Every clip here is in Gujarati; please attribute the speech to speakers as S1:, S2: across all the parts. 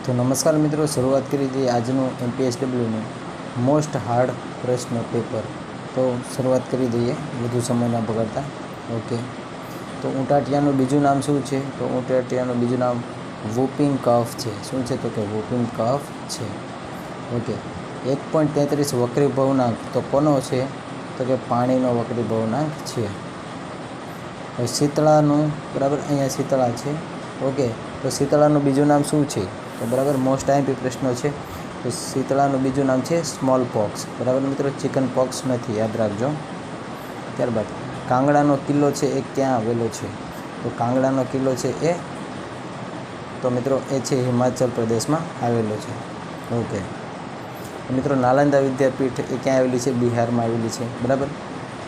S1: તો નમસ્કાર મિત્રો, શરૂઆત કરી દઈએ આજનું MPSWનું મોસ્ટ હાર્ડ પ્રશ્ન પેપર. તો શરૂઆત કરી દઈએ વધુ સમય ન બગાડતા. ઓકે, તો ઊંટાટિયાનું બીજું નામ શું છે? તો ઊંટાટિયાનું બીજું નામ વૂપિંગ કફ છે. શું છે? તો કે વૂપિંગ કફ છે. ઓકે, 1.33 વક્રી ભવનાંક તો કોનો છે? તો કે પાણીનો વક્રી ભવનાંક છે. શીતળાનું, બરાબર, અહીંયા શીતળા છે. ઓકે, તો શીતળાનું બીજું નામ શું છે? તો બરાબર, મોસ્ટ આઈએમપી પ્રશ્નો છે. તો શીતળાનું બીજું નામ છે સ્મોલ પોક્સ. બરાબર મિત્રો, ચિકન પોક્સ નથી, યાદ રાખજો. ત્યારબાદ કાંગડાનો કિલ્લો છે એ ક્યાં આવેલો છે? તો કાંગડાનો કિલ્લો છે એ, તો મિત્રો એ છે હિમાચલ પ્રદેશમાં આવેલો છે. ઓકે મિત્રો, નાલંદા વિદ્યાપીઠ એ ક્યાં આવેલી છે? બિહારમાં આવેલી છે. બરાબર,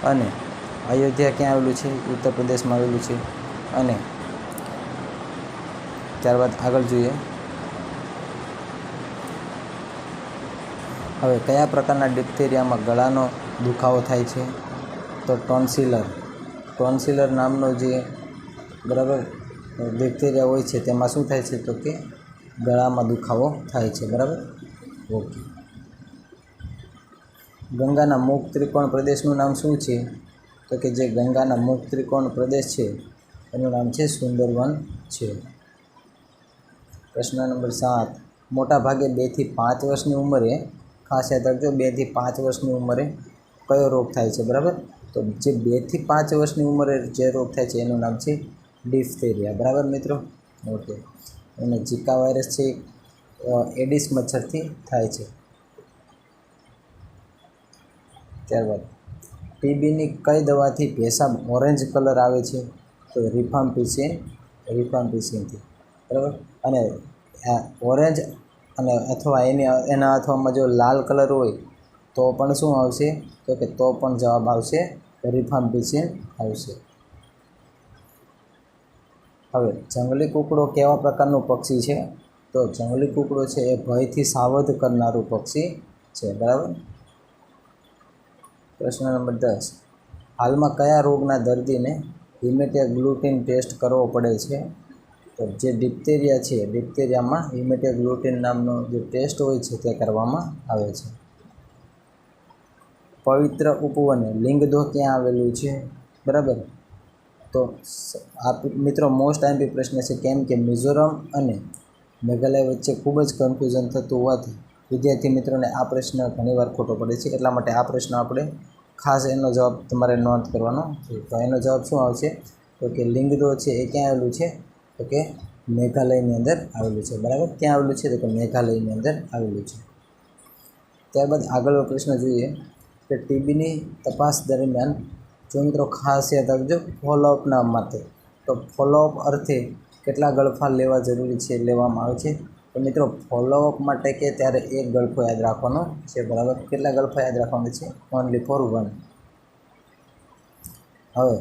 S1: અને અયોધ્યા ક્યાં આવેલું છે? ઉત્તર પ્રદેશમાં આવેલું છે. અને ત્યારબાદ આગળ જોઈએ. હવે કયા પ્રકારના ડિપ્થેરિયામાં ગળાનો દુખાવો થાય છે? તો ટોન્સિલર નામનો જે, બરાબર, ડિપ્થેરિયા હોય છે તેમાં શું થાય છે? તો કે ગળામાં દુખાવો થાય છે. બરાબર, ઓકે. ગંગાના મુખ ત્રિકોણ પ્રદેશનું નામ શું છે? તો કે જે ગંગાના મુખ ત્રિકોણ પ્રદેશ છે એનું નામ છે સુંદરવન છે. પ્રશ્ન નંબર 7. મોટા ભાગે 2 થી 5 વર્ષની ઉંમરે, ખાસ યાદ રાખજો, 2 થી 5 વર્ષની ઉંમરે કયો રોગ થાય છે? બરાબર, તો જે 2 થી 5 વર્ષની ઉંમરે જે રોગ થાય છે એનું નામ છે ડિફ્થેરિયા. બરાબર મિત્રો, ઓકે. અને ઝિકા વાયરસ છે એડિસ મચ્છરથી થાય છે. ત્યારબાદ ટીબીની કઈ દવાથી પેશાબ ઓરેન્જ કલર આવે છે? તો રિફામ્પિસિનથી. બરાબર, અને ઓરેન્જ અને અથવા એના અથવામાં જો લાલ કલર હોય તો પણ શું આવશે? તો કે તો પણ જવાબ આવશે રિફામ્પિસિન આવશે. હવે જંગલી કૂકડો કેવા પ્રકારનું પક્ષી છે? તો જંગલી કૂકડો છે એ ભયથી સાવધ કરનારું પક્ષી છે. બરાબર. પ્રશ્ન નંબર 10. હાલમાં કયા રોગના દર્દીને હિમેટોગ્લુટિન ટેસ્ટ કરવો પડે છે? તો જે ડિપ્થેરિયા છે, ડિપ્થેરિયામાં હિમેટોગ્લુટિન નામનો જે ટેસ્ટ હોય છે તે કરવામાં આવે છે. પવિત્ર ઉપવન લિંગધો ક્યાં આવેલું છે? બરાબર, તો આ મિત્રો મોસ્ટ આઈએમપી પ્રશ્ન છે. કેમ કે મિઝોરમ અને મેઘાલય વચ્ચે ખૂબ જ કન્ફ્યુઝન થતું હોવાથી વિદ્યાર્થી મિત્રોને આ પ્રશ્ન ઘણીવાર ખોટો પડે છે. એટલા માટે આ પ્રશ્ન આપણે ખાસ એનો જવાબ તમારે નોંધ કરવાનો છે. તો એનો જવાબ શું આવશે? તો કે લિંગધો છે એ ક્યાં આવેલું છે? તો કે મેઘાલયની અંદર આવેલું છે. બરાબર, ક્યાં આવેલું છે? તો કે મેઘાલયની અંદર આવેલું છે. ત્યારબાદ આગળ પ્રશ્ન જોઈએ કે ટીબીની તપાસ દરમિયાન, જો મિત્રો ખાસ યાદ રાખજો, ફોલોઅપના માટે. તો ફોલોઅપ અર્થે કેટલા ગળફા લેવા જરૂરી છે, લેવામાં આવે છે? તો મિત્રો ફોલોઅપ માટે કે ત્યારે એક ગળફો યાદ રાખવાનો છે. બરાબર, કેટલા ગળફા યાદ રાખવાના છે? Only four 1. હવે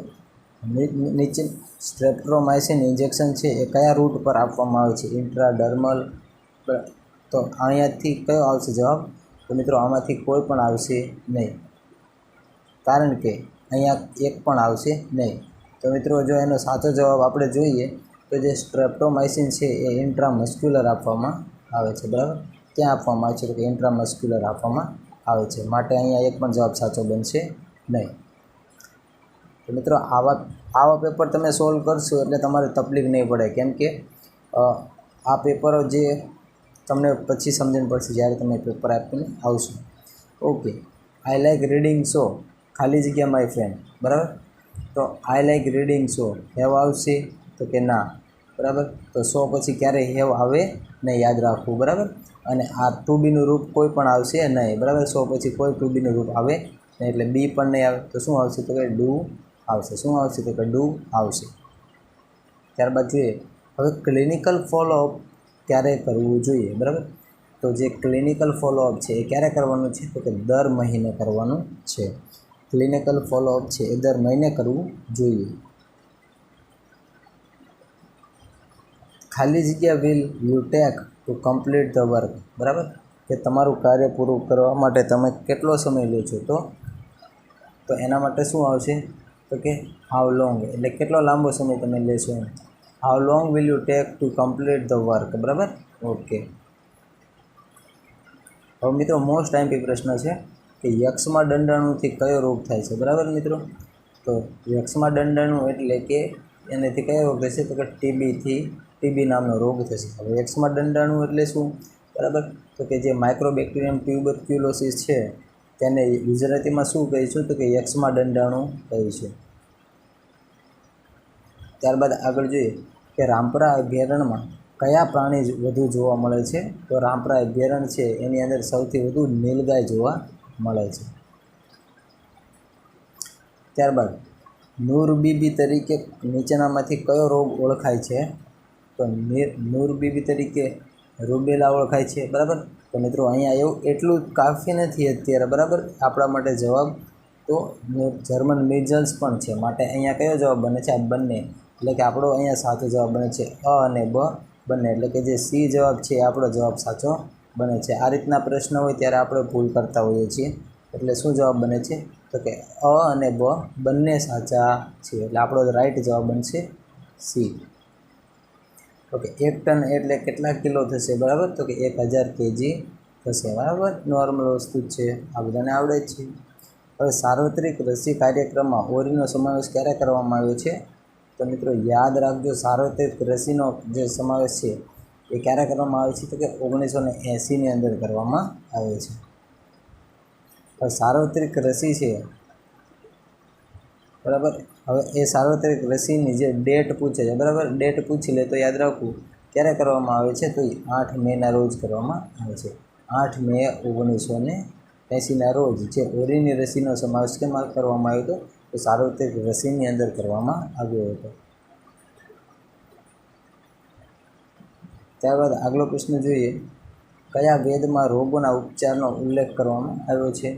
S1: નીચે સ્ટ્રેપ્ટોમાઇસિન ઇન્જેક્શન છે એ કયા રૂટ પર આપવામાં આવે છે? ઇન્ટ્રાડર્મલ. તો અહીંયાથી કયો આવશે જવાબ? તો મિત્રો આમાંથી કોઈ પણ આવશે નહીં, કારણ કે અહીંયા એક પણ આવશે નહીં. તો મિત્રો જો એનો સાચો જવાબ આપણે જોઈએ તો જે સ્ટ્રેપ્ટોમાઇસિન છે એ ઇન્ટ્રામસ્ક્યુલર આપવામાં આવે છે. બરાબર, ક્યાં આપવામાં આવે છે? તો કે ઇન્ટ્રામસ્ક્યુલર આપવામાં આવે છે. માટે અહીંયા એક પણ જવાબ સાચો બનશે નહીં. તો મિત્રો આવા પેપર તમે સોલ્વ કરશો એટલે તમારે તકલીફ નહીં પડે, કેમ કે આ પેપરો જે તમને પછી સમજણ પડશે જ્યારે તમે પેપર આપીને આવશો. Okay, I like reading show, ખાલી જગ્યા માય ફ્રેન્ડ. બરાબર, તો I like reading show have આવશે? તો કે ના. બરાબર, તો શો પછી ક્યારેય હેવ આવે નહીં, યાદ રાખવું. બરાબર, અને આ ટુ બીનું રૂપ કોઈ પણ આવશે નહીં. બરાબર, શો પછી કોઈ ટુ બીનું રૂપ આવે નહીં, એટલે બી પણ નહીં આવે. તો શું આવશે? તો કે ડુ આવશે. શું આવશે? તો કે ડુ આવશે. ત્યારબાદ જોઈએ હવે ક્લિનિકલ ફોલોઅપ ક્યારે કરવું જોઈએ? બરાબર, તો જે ક્લિનિકલ ફોલોઅપ છે એ ક્યારે કરવાનું છે? તો કે દર મહિને કરવાનું છે. ક્લિનિકલ ફોલોઅપ છે એ દર મહિને કરવું જોઈએ. ખાલી જગ્યા will you take to complete the work. બરાબર, કે તમારું કાર્ય પૂરું કરવા માટે તમે કેટલો સમય લો છો? તો એના માટે શું આવશે? તો કે હાઉ લોંગ, એટલે કેટલો લાંબો સમય તમે લેશો એમ. How long will you take to complete the work. બરાબર, ઓકે. હવે મિત્રો મોસ્ટ આઈએમપી પ્રશ્ન છે કે યક્ષમાં દંડાણુથી કયો રોગ થાય છે, બરાબર મિત્રો. તો યક્ષમાં દંડાણુ એટલે કે એનાથી કયો રોગ થશે, તો કે ટીબી નામનો રોગ થશે. હવે યક્ષમાં દંડાણુ એટલે શું, બરાબર, તો કે જે માઇક્રોબેક્ટેરિયમ ટ્યુબરક્યુલોસિસ છે તેને ગુજરાતીમાં શું કહીશું, તો કે યક્ષમાં દંડાણુ કહીશું. ત્યારબાદ આગળ જોઈએ કે રામપરા અભયારણ્યમાં કયા પ્રાણી વધુ જોવા મળે છે. તો રામપરા અભયારણ્ય છે એની અંદર સૌથી વધુ નીલગાય જોવા મળે છે. ત્યારબાદ નૂરબીબી તરીકે નીચેનામાંથી કયો રોગ ઓળખાય છે. તો નૂરબીબી તરીકે રૂબેલા ઓળખાય છે, બરાબર. તો મિત્રો અહીંયા એવું એટલું કાફી નથી અત્યારે, બરાબર, આપણા માટે જવાબ. તો જર્મન મિઝલ્સ પણ છે, માટે અહીંયા કયો જવાબ બને છે, આ બંને. એટલે કે આપણો અહીંયા સાચો જવાબ બને છે અ અને બ બંને, એટલે કે જે સી જવાબ છે એ આપણો જવાબ સાચો બને છે. આ રીતના પ્રશ્ન હોય ત્યારે આપણે ભૂલ કરતા હોઈએ છીએ. એટલે શું જવાબ બને છે, તો કે અ અને બ બંને સાચા છે, એટલે આપણો રાઈટ જવાબ બનશે સી. ઓકે, 1 ટન એટલે કેટલા કિલો થશે, બરાબર, તો કે 1000 કેજી થશે, બરાબર. નોર્મલ વસ્તુ જ છે, આ બધાને આવડે જ છે. હવે સાર્વત્રિક રસી કાર્યક્રમમાં ઓરીનો સમાવેશ ક્યારે કરવામાં આવ્યો છે. તો મિત્રો યાદ રાખજો, સાર્વત્રિક રસીનો જે સમાવેશ છે એ ક્યારે કરવામાં આવે છે, તો કે 1980ની અંદર કરવામાં આવે છે. હવે સાર્વત્રિક રસી છે, બરાબર. હવે એ સાર્વત્રિક રસીની જે ડેટ પૂછે છે, બરાબર, ડેટ પૂછી લે તો યાદ રાખવું ક્યારે કરવામાં આવે છે, તો 8 મેના રોજ કરવામાં આવે છે. 8 મે 1980ના રોજ જે ઓરીની રસીનો સમાવેશ કેમાં કરવામાં આવ્યો હતો, તો સાર્વત્રિક રસીની અંદર કરવામાં આવ્યો હતો. ત્યારબાદ આગલો પ્રશ્ન જોઈએ, કયા વેદમાં રોગોના ઉપચારનો ઉલ્લેખ કરવામાં આવ્યો છે.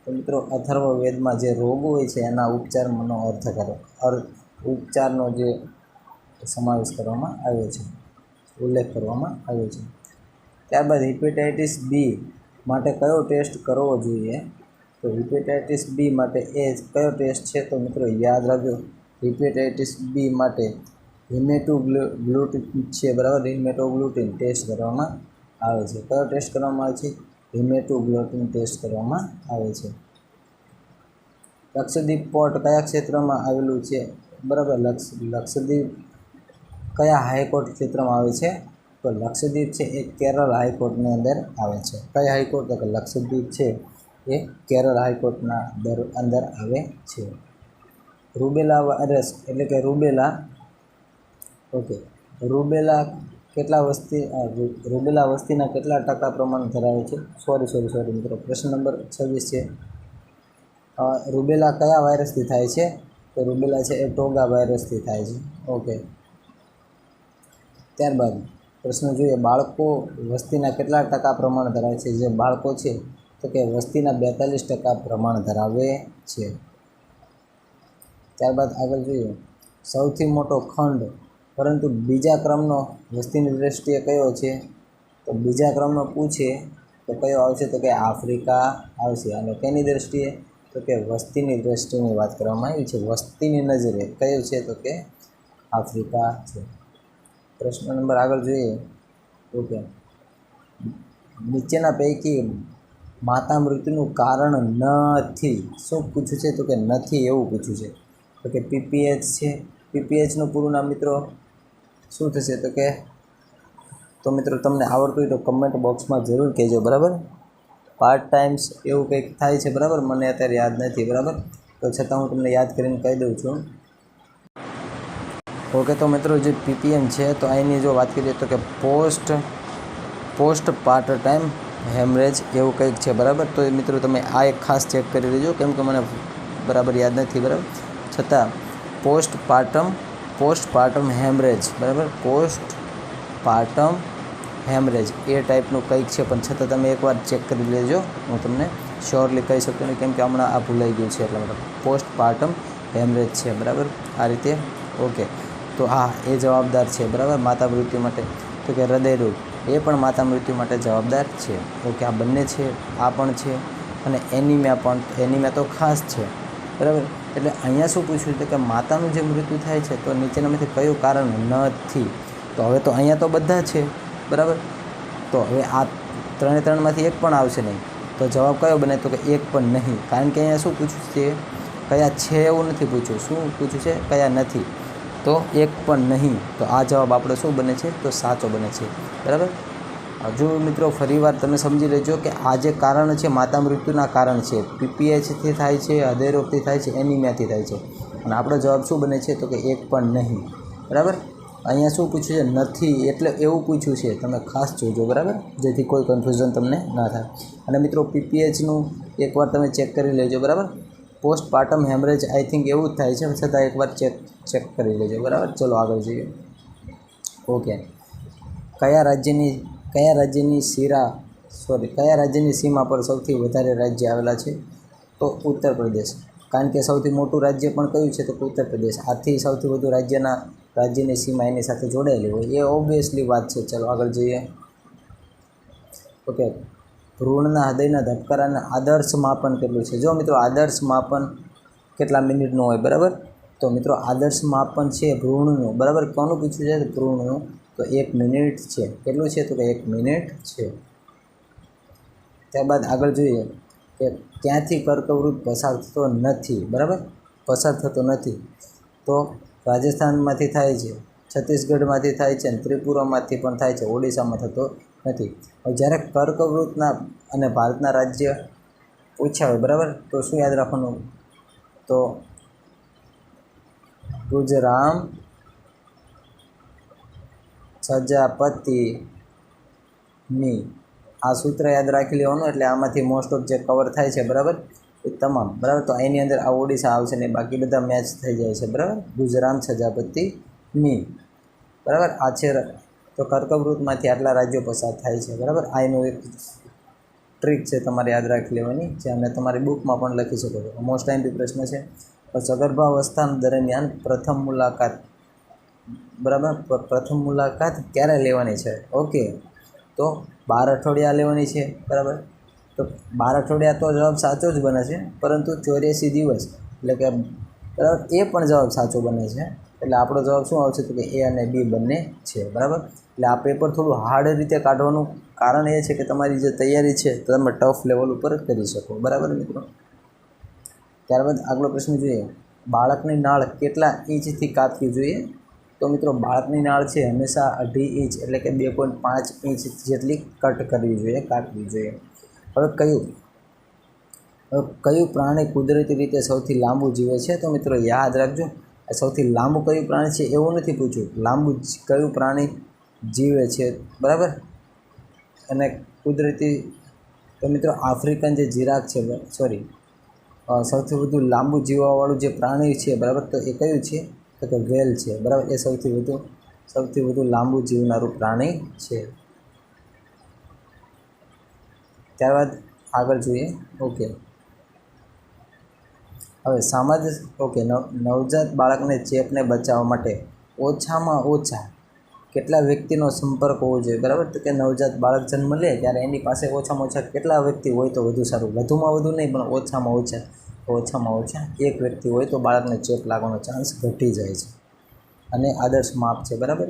S1: તો મિત્રો અથર્વ વેદમાં જે રોગો હોય છે એના ઉપચારનો ઉપચારનો જે સમાવેશ કરવામાં આવ્યો છે, ઉલ્લેખ કરવામાં આવ્યો છે. ત્યારબાદ હિપેટાઇટિસ બી માટે કયો ટેસ્ટ કરવો જોઈએ. તો હિપેટાઇટિસ બી માટે એ કયો ટેસ્ટ છે, તો મિત્રો યાદ રાખજો, હિપેટાઇટિસ બી માટે હિમેટોગ્લુટિન છે, બરાબર, હિમેટોગ્લુટિન ટેસ્ટ કરવામાં આવે છે. કયો ટેસ્ટ કરવામાં આવે છે, હિમેટોગ્લુટિન ટેસ્ટ કરવામાં આવે છે. લક્ષદ્વીપ પોર્ટ કયા ક્ષેત્રમાં આવેલું છે, બરાબર. લક્ષદ્વીપ કયા હાઈકોર્ટ ક્ષેત્રમાં આવે છે, તો લક્ષદ્વીપ છે એ કેરળ હાઈકોર્ટની અંદર આવે છે. કયા હાઈકોર્ટ, તો કે લક્ષદ્વીપ છે એ કેરળ હાઈકોર્ટના અંદર આવે છે. રૂબેલા વાયરસ એટલે કે રૂબેલા, ઓકે, રૂબેલા વસ્તીના કેટલા ટકા પ્રમાણ ધરાવે છે. સોરી મિત્રો, પ્રશ્ન નંબર 26 છે. રૂબેલા કયા વાયરસથી થાય છે, તો રૂબેલા છે એ ટોગા વાયરસથી થાય છે. ઓકે, ત્યારબાદ પ્રશ્ન જોઈએ, બાળકો વસ્તીના કેટલા ટકા પ્રમાણ ધરાવે છે. જે બાળકો છે તો કે વસ્તીના 42% પ્રમાણ ધરાવે છે. ત્યારબાદ આગળ જોઈએ, સૌથી મોટો ખંડ પરંતુ બીજા ક્રમનો વસ્તીની દૃષ્ટિએ કયો છે. તો બીજા ક્રમનો પૂછે તો કયો આવશે, તો કે આફ્રિકા આવશે. અને તેની દૃષ્ટિએ, તો કે વસ્તીની દૃષ્ટિની વાત કરવામાં આવી છે, વસ્તીની નજરે કયું છે, તો કે આફ્રિકા છે. પ્રશ્ન નંબર આગળ જોઈએ, ઓકે, નીચેના પૈકી માતા મૃત્યુનું કારણ નથી. શું પૂછ્યું છે, તો કે નથી એવું પૂછ્યું છે. તો કે પીપીએચ છે. પીપીએચનું પૂરું નામ મિત્રો શું થશે, તો મિત્રો તમને આવડતું હોય તો કમેન્ટ બોક્સમાં જરૂર કહેજો, બરાબર. પાર્ટ ટાઈમ્સ એવું કંઈક થાય છે, બરાબર, મને અત્યારે યાદ નથી, બરાબર, તો છતાં હું તમને યાદ કરીને કહી દઉં છું. ઓકે, તો મિત્રો જે પીપીએમ છે તો અહીંની જો વાત કરીએ તો કે પોસ્ટ પાર્ટ ટાઈમ હેમરેજ એવું કંઈક છે, બરાબર. તો મિત્રો તમે આ એક ખાસ ચેક કરી લેજો, કેમ કે મને બરાબર યાદ નથી, બરાબર. છતાં પોસ્ટ પાર્ટમ હેમરેજ, બરાબર, પોસ્ટ પાર્ટમ હેમરેજ એ ટાઈપનું કંઈક છે, પણ છતાં તમે એકવાર ચેક કરી લેજો. હું તમને શ્યોરલી કહી શકતો નહીં, કેમ કે હમણાં આ ભૂલાઈ ગયું છે, એટલા માટે પોસ્ટ પાર્ટમ હેમરેજ છે, બરાબર, આ રીતે. ઓકે, તો હા એ જવાબદાર છે, બરાબર, માતા મૃત્યુ માટે. તો કે હૃદયરોગ એ પણ માતા મૃત્યુ માટે જવાબદાર છે. ઓકે, આ બંને છે, આ પણ છે, અને એનિમિયા તો ખાસ છે, બરાબર. એટલે અહીંયા શું પૂછ્યું છે કે માતાનું જે મૃત્યુ થાય છે તો નીચેનામાંથી કયું કારણ નથી. તો હવે તો અહીંયા તો બધા છે, બરાબર. તો હવે આ ત્રણેમાંથી એક પણ આવશે નહીં, તો જવાબ કયો બને? તો કે એક પણ નહીં, કારણ કે અહીંયા શું પૂછ્યું છે? કયા છે એવું નથી પૂછ્યું. શું પૂછ્યું છે? કયા નથી, તો એક પણ નહીં. તો આ જવાબ આપણો શું બને છે? તો સાચો બને છે. બરાબર. હજુ મિત્રો ફરીવાર તમે સમજી લેજો કે આ જે કારણ છે માતા મૃત્યુના કારણ છે, પીપીએચથી થાય છે, હૃદય રોગથી થાય છે, એનિમિયાથી થાય છે, અને આપણો જવાબ શું બને છે? તો કે એક પણ નહીં. બરાબર. અહીંયા શું પૂછ્યું છે? નથી, એટલે એવું પૂછ્યું છે. તમે ખાસ જોજો. બરાબર, જેથી કોઈ કન્ફ્યુઝન તમને ના થાય. અને મિત્રો પીપીએચનું એકવાર તમે ચેક કરી લેજો. બરાબર. પોસ્ટપાર્ટમ હેમરેજ આઈ થિંક એવું જ થાય છે, છતાં એકવાર ચેક કરી લેજો. બરાબર. ચલો આગળ જઈએ. ઓકે. કયા રાજ્યની સીમા પર સૌથી વધારે રાજ્ય આવેલા છે? તો ઉત્તર પ્રદેશ. કારણ કે સૌથી મોટું રાજ્ય પણ કયું છે? તો ઉત્તર પ્રદેશ. આથી સૌથી વધુ રાજ્યની સીમા એની સાથે જોડાયેલી હોય, એ ઓબ્વિયસલી વાત છે. ચલો આગળ જઈએ. ઓકે. ભ્રૂણના હૃદયના ધબકારાના આદર્શ માપન કેટલું છે? જો મિત્રો આદર્શ માપન કેટલા મિનિટનું હોય? બરાબર. તો મિત્રો આદર્શ માપન છે ભ્રૂણનું. બરાબર. કોનું પૂછ્યું છે? ભ્રૂણનું. તો 1 મિનિટ છે. કેટલું છે? તો કે 1 મિનિટ છે. ત્યારબાદ આગળ જોઈએ કે ક્યાંથી કર્કવૃત પસાર થતો નથી? બરાબર. પસાર થતો નથી તો રાજસ્થાનમાંથી થાય છે, છત્તીસગઢમાંથી થાય છે, અને ત્રિપુરામાંથી પણ થાય છે, ઓડિશામાં થતો નથી. હવે જ્યારે કર્કવૃતના અને ભારતના રાજ્ય પૂછ્યા હોય, બરાબર, તો શું યાદ રાખવાનું? તો ગુજરામ પ્રજાપતિની આ સૂત્ર યાદ રાખી લેવાનું. એટલે આમાંથી મોસ્ટ ઓફ જે કવર થાય છે, બરાબર, એ તમામ. બરાબર. તો એની અંદર આ ઓડિશા આવશે ને, બાકી બધા મેચ થઈ જાય છે. બરાબર. ગુજરામ પ્રજાપતિની. બરાબર. આ છે. તો કર્કવૃતમાંથી આટલા રાજ્યો પસાર થાય છે. બરાબર. આ એનું એક ટ્રીક છે, તમારે યાદ રાખી લેવાની, જે અમે તમારી બુકમાં પણ લખી શકો છો. મોસ્ટ ટાઈમથી પ્રશ્ન છે. સગર્ભાવસ્થા દરમિયાન પ્રથમ મુલાકાત, બરાબર, પ્રથમ મુલાકાત ક્યારે લેવાની છે? ઓકે. તો 12 અઠવાડિયા લેવાની છે. બરાબર. તો 12 અઠવાડિયા તો જવાબ સાચો જ બને છે, પરંતુ 84 દિવસ એટલે કે, બરાબર, એ પણ જવાબ સાચો બને છે. એટલે આપણો જવાબ શું આવશે? તો કે એ અને બી બંને છે. બરાબર. એટલે આ પેપર થોડું હાર્ડ રીતે કાઢવાનું કારણ એ છે કે તમારી જે તૈયારી છે તો તમે ટફ લેવલ ઉપર જ કરી શકો. બરાબર મિત્રો. ત્યારબાદ આગલો પ્રશ્ન જોઈએ. બાળકની નાળ કેટલા ઇંચથી કાપવી જોઈએ? તો મિત્રો બાળકની નાળ છે હંમેશા 2.5 ઇંચ એટલે કે 2.5 ઇંચ જેટલી કટ કરવી જોઈએ, કાપવી જોઈએ. હવે કયું પ્રાણી કુદરતી રીતે સૌથી લાંબુ જીવે છે? તો મિત્રો યાદ રાખજો, સૌથી લાંબુ કયું પ્રાણી છે એવું નથી પૂછ્યું, લાંબુ કયું પ્રાણી જીવે છે. બરાબર. અને કુદરતી, તો મિત્રો આફ્રિકન જે જીરાફ છે, સૌથી વધુ લાંબુ જીવવાવાળું જે પ્રાણી છે, બરાબર, તો એ કયું છે? તો કે વેલ છે. બરાબર. એ સૌથી વધુ લાંબુ જીવનારું પ્રાણી છે. ત્યારબાદ આગળ જોઈએ. ઓકે. હવે નવજાત બાળકને ચેપને બચાવવા માટે ઓછામાં ઓછા કેટલા વ્યક્તિનો સંપર્ક હોવો જોઈએ? બરાબર. તો કે નવજાત બાળક જન્મ લે ત્યારે એની પાસે ઓછામાં ઓછા કેટલા વ્યક્તિ હોય તો વધુ સારું? વધુમાં વધુ નહીં, પણ ઓછામાં ઓછા એક વ્યક્તિ હોય તો બાળકને ચેપ લાગવાનો ચાન્સ ઘટી જાય છે. અને આદર્શ માપ છે. બરાબર.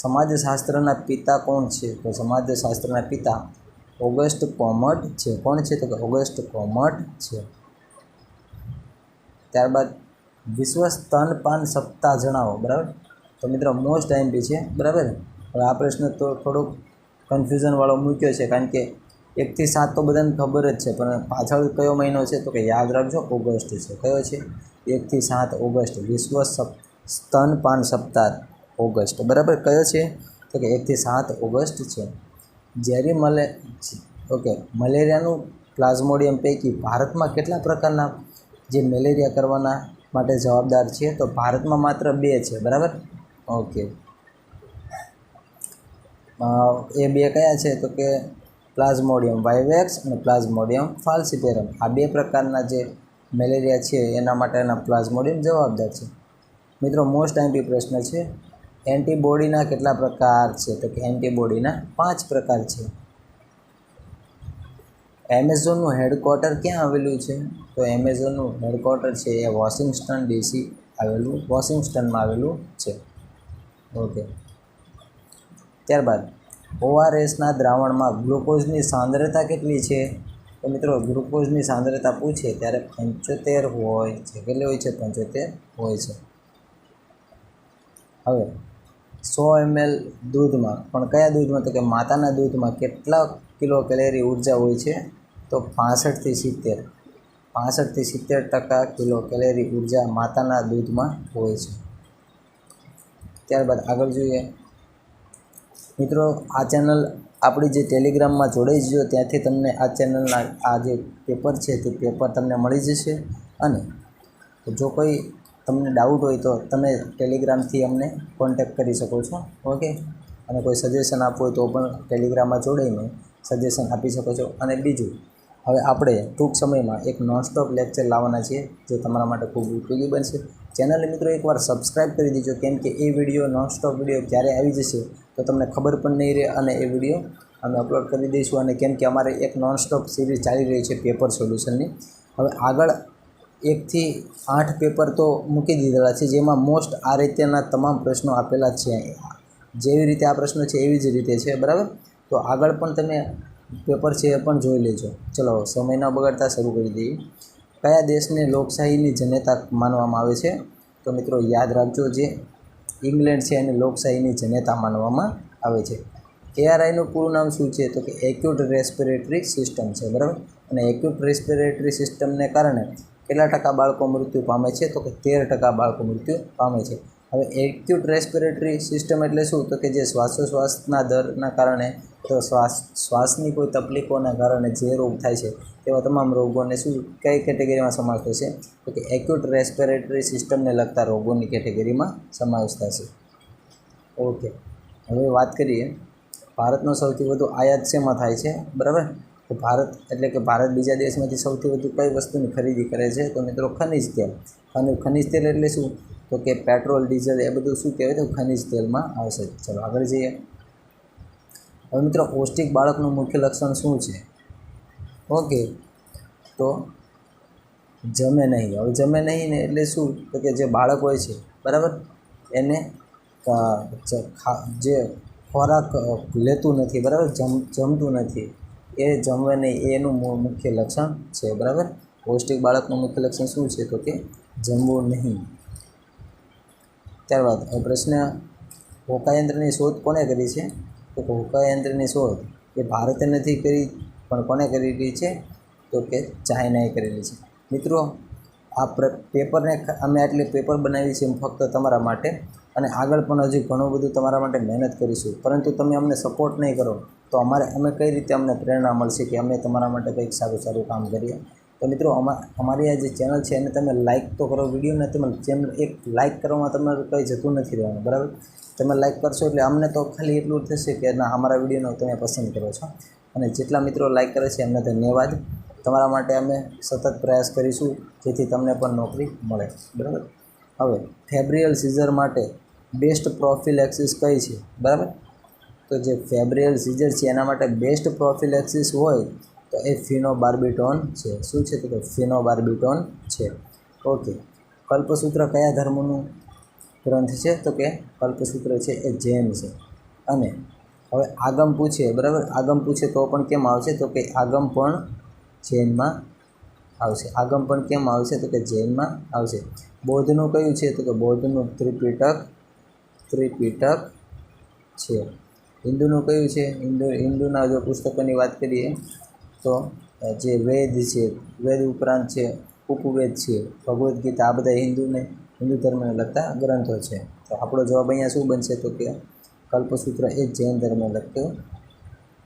S1: સમાજશાસ્ત્રના પિતા કોણ છે? તો સમાજશાસ્ત્રના પિતા ઓગસ્ટ કોમટ છે. કોણ છે? તો કે ઓગસ્ટ કોમટ છે. ત્યારબાદ વિશ્વ સ્તનપાન સપ્તાહ જણાવો. બરાબર. તો મિત્રો મોસ્ટ આઈએમપી છે. બરાબર. હવે આ પ્રશ્ન તો થોડોક કન્ફ્યુઝનવાળો મૂક્યો છે, કારણ કે 1 થી 7 તો બધાને ખબર જ છે, પણ પાછળ કયો મહિનો છે? તો કે યાદ રાખજો, ઓગસ્ટ છે. કયો છે? 1 થી 7 ઓગસ્ટ. વિશ્વ સ્તનપાન સપ્તાહ ઓગસ્ટ. બરાબર. કયો છે? તો કે 1 થી 7 ઓગસ્ટ છે. મલેરિયાનું પ્લાઝ્મોડિયમ પૈકી ભારતમાં કેટલા પ્રકારના જે મેલેરિયા કરવાના માટે જવાબદાર છે? તો ભારતમાં માત્ર 2 છે. બરાબર. ઓકે. એ 2 કયા છે? તો કે પ્લાઝ્મોડિયમ વાઇવેક્સ અને પ્લાઝ્મોડિયમ ફાલ્સિપેરમ. આ 2 પ્રકારના જે મેલેરિયા છે એના માટેના પ્લાઝ્મોડિયમ જવાબદાર છે. મિત્રો મોસ્ટ આઈએમપી પ્રશ્ન છે. એન્ટીબોડીના કેટલા પ્રકાર છે? તો કે એન્ટીબોડીના 5 પ્રકાર છે. એમેઝોનનું હેડક્વાર્ટર ક્યાં આવેલું છે? તો એમેઝોનનું હેડક્વાર્ટર છે એ વોશિંગ્ટનમાં આવેલું છે. ઓકે. ત્યારબાદ ઓઆરએસના દ્રાવણમાં ગ્લુકોઝની સાંદ્રતા કેટલી છે? તો મિત્રો ગ્લુકોઝની સાંદ્રતા પૂછે ત્યારે 75 હોય છે. કેટલી હોય છે? 75 હોય છે. હવે 100 ml દૂધમાં, પણ કયા દૂધમાં? તો કે માતાના દૂધમાં કેટલા કિલો કેલેરી ઉર્જા હોય છે? તો 65 થી 70. 65 થી 70% કિલો કેલેરી ઉર્જા માતાના દૂધમાં હોય છે. ત્યારબાદ આગળ જોઈએ મિત્રો, આ ચેનલ આપણી જે ટેલિગ્રામમાં જોડાઈ જજો, ત્યાંથી તમને આ ચેનલના આ જે પેપર છે તે પેપર તમને મળી જશે. અને જો કોઈ તમને ડાઉટ હોય તો તમે ટેલિગ્રામથી અમને કોન્ટેક્ટ કરી શકો છો. ઓકે, અને કોઈ સજેશન આપવું હોય તો પણ ટેલિગ્રામમાં જોડાઈને સજેશન આપી શકો છો. અને બીજું, હવે આપણે ટૂંક સમયમાં એક નોનસ્ટોપ લેક્ચર લાવવાના છીએ જે તમારા માટે ખૂબ ઉપયોગી બનશે. ચેનલને મિત્રો એકવાર સબસ્ક્રાઈબ કરી દેજો, કેમ કે એ વિડીયો નોનસ્ટોપ વિડીયો ક્યારે આવી જશે તો તમને ખબર પણ નહીં રહે, અને એ વિડીયો અમે અપલોડ કરી દઈશું. અને કેમ કે અમારે એક નોનસ્ટોપ સિરીઝ ચાલી રહી છે પેપર સોલ્યુશનની. હવે આગળ 1 થી 8 પેપર તો મૂકી દીધેલા છે, જેમાં મોસ્ટ આ રીતેના તમામ પ્રશ્નો આપેલા છે. જેવી રીતે આ પ્રશ્નો છે એવી જ રીતે છે, બરાબર. તો આગળ પણ તમે પેપર છે એ પણ જોઈ લેજો. ચલો સમય ન બગાડતા શરૂ કરી દઈએ. કયા દેશને લોકશાહીની જનેતા માનવામાં આવે છે? તો મિત્રો યાદ રાખજો, જે ઇંગ્લેન્ડ છે એને લોકશાહીની જનેતા માનવામાં આવે છે. ARIનું પૂરું નામ શું છે? તો કે એક્યુટ રેસ્પિરેટરી સિસ્ટમ છે, બરાબર. અને એક્યુટ રેસ્પિરેટરી સિસ્ટમને કારણે કેટલા ટકા બાળકો મૃત્યુ પામે છે? તો કે 13% બાળકો મૃત્યુ પામે છે. હવે એક્યુટ રેસ્પિરેટરી સિસ્ટમ એટલે શું? તો કે જે શ્વાસોશ્વાસના દરના કારણે તો શ્વાસની કોઈ તકલીફોના કારણે જે રોગ થાય છે તેવા તમામ રોગોને શું કઈ કેટેગરીમાં સમાવેશ થશે? તો કે એક્યુટ રેસ્પિરેટરી સિસ્ટમને લગતા રોગોની કેટેગરીમાં સમાવેશ થશે. ઓકે, હવે વાત કરીએ ભારતનો સૌથી વધુ આયાત શેમાં થાય છે? બરાબર. તો ભારત એટલે કે ભારત બીજા દેશમાંથી સૌથી વધુ કઈ વસ્તુની ખરીદી કરે છે? તો મિત્રો ખનિજ તેલ. અને ખનિજ તેલ એટલે શું? તો કે પેટ્રોલ, ડીઝલ એ બધું શું કહેવાય? તો ખનિજ તેલમાં આવશે. ચલો આગળ જઈએ. હવે મિત્રો પૌષ્ટિક બાળકનું મુખ્ય લક્ષણ શું છે? ઓકે, તો જમે નહીં. હવે જમે નહીં ને એટલે શું? તો કે જે બાળક હોય છે, બરાબર, એને જે ખોરાક લેતું નથી, બરાબર, જમતું નથી, એ જમે નહીં એનું મુખ્ય લક્ષણ છે, બરાબર. પૌષ્ટિક બાળકનું મુખ્ય લક્ષણ શું છે? તો કે જમવું નહીં. ત્યારબાદ પ્રશ્ન, હોકાયંત્રની શોધ કોણે કરી છે? તો હોકાયંત્રની શોધ એ ભારતે નથી કરી, પણ કોણે કરેલી છે? તો કે ચાઇનાએ કરેલી છે. મિત્રો આ પેપરને અમે આટલી પેપર બનાવી છે ફક્ત તમારા માટે, અને આગળ પણ હજી ઘણું બધું તમારા માટે મહેનત કરીશું. પરંતુ તમે અમને સપોર્ટ નહીં કરો તો અમે કઈ રીતે અમને પ્રેરણા મળશે કે અમે તમારા માટે કંઈક સારું કામ કરીએ? તો મિત્રો અમારી આ જે ચેનલ છે એને તમે લાઇક તો કરો, વિડીયોને તમે ચેનલ એક લાઇક કરવામાં તમારું કંઈ જતું નથી રહેવાનું, બરાબર. તમે લાઇક કરશો એટલે અમને તો ખાલી એટલું થશે કે ના, અમારા વિડીયોનો તમે પસંદ કરો છો. અને જેટલા મિત્રો લાઇક કરે છે એમને ધન્યવાદ. તમારા માટે અમે સતત પ્રયાસ કરીશું જેથી તમને પણ નોકરી મળે, બરાબર. હવે ફેબ્રિયલ સીઝર માટે બેસ્ટ પ્રોફિલેક્સિસ કઈ છે? બરાબર. તો જે ફેબ્રિયલ સીઝર છે એના માટે બેસ્ટ પ્રોફિલેક્સિસ હોય તો એ ફિનોબાર્બિટોન છે. શું છે? તો કે ફિનોબાર્બિટોન છે. ઓકે, કલ્પસૂત્ર કયા ધર્મનું ગ્રંથ છે? તો કે કલ્પસૂત્ર છે એ જૈન છે. અને હવે આગમ પૂછે, બરાબર, આગમ પૂછે તો પણ કેમ આવશે? તો કે આગમ પણ જૈનમાં આવશે. આગમ પણ કેમ આવશે? તો કે જૈનમાં આવશે. બૌદ્ધનું કયું છે? તો કે બૌદ્ધનું ત્રિપિટક છે. હિન્દુનું કયું છે? હિન્દુના જો પુસ્તકોની વાત કરીએ તો જે વેદ છે, વેદ ઉપરાંત છે ઉપવેદ છે, ભગવદ્ ગીતા, આ બધા હિન્દુ ધર્મને લગતા ગ્રંથો છે. તો આપણો જવાબ અહીંયા શું બનશે? તો કે કલ્પસૂત્ર એ જૈન ધર્મને લગતો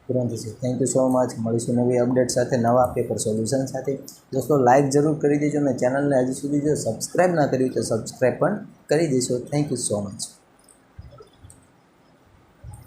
S1: ગ્રંથ છે. Thank you so much. મળીશું નવી અપડેટ સાથે, નવા પેપર સોલ્યુશન સાથે. દોસ્તો લાઇક જરૂર કરી દેજો, અને ચેનલને હજી સુધી જો સબસ્ક્રાઈબ ના કર્યું તો સબસ્ક્રાઈબ પણ કરી દેશો. Thank you so much.